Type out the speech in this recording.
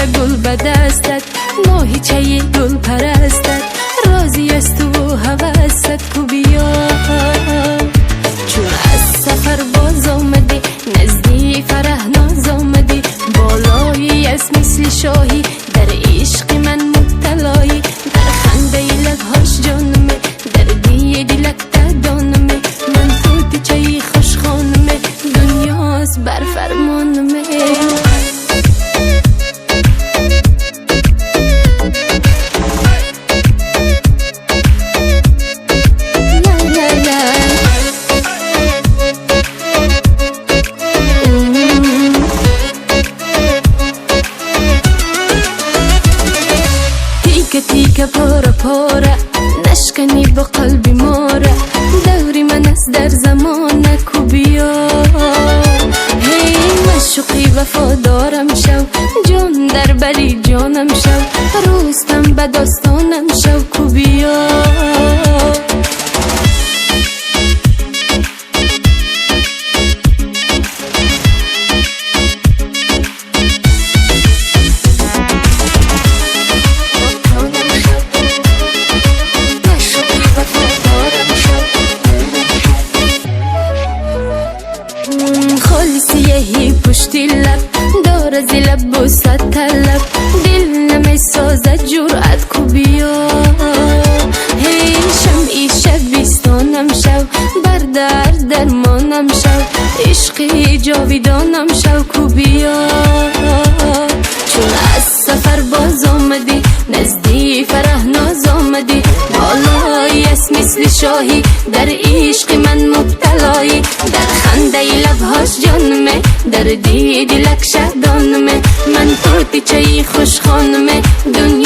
گل به دستت، ماهیچه گل پرستت، راضی است و هوست کو بیا. چون از سفر باز آمدی، نزدی فرح ناز آمدی، بالایی از مثل شاهی، در عشق من مبتلایی، در خنده لبهاش جانمه، در دی دلک دانمه، من تو چه خوش خانمه، دنیاست بر فرمانمه. تیکه پاره پاره نشکنی با قلبی ماره، دوری من است در زمان کو بیا. هی مشوقی وفادارم شو، جان در بری جانم شو، روستم به داستانم شو کو بیا. خالصیهی پشتی لب دار از لب بوسه طلب، دل نمی سازد جرأت کو بیا. هی شمعی شبیستانم شو، بر درد درمانم شو، عشقی جاویدانم شو کو بیا. چون از سفر باز آمدی، نزدی فرح ناز آمدی، بالایی است مثل شاهی، در عشق من مبتلایی، در خنده لبهاش جانمه، در دی دلک شهدانمه، من تو چه خوش خانمه، دنیا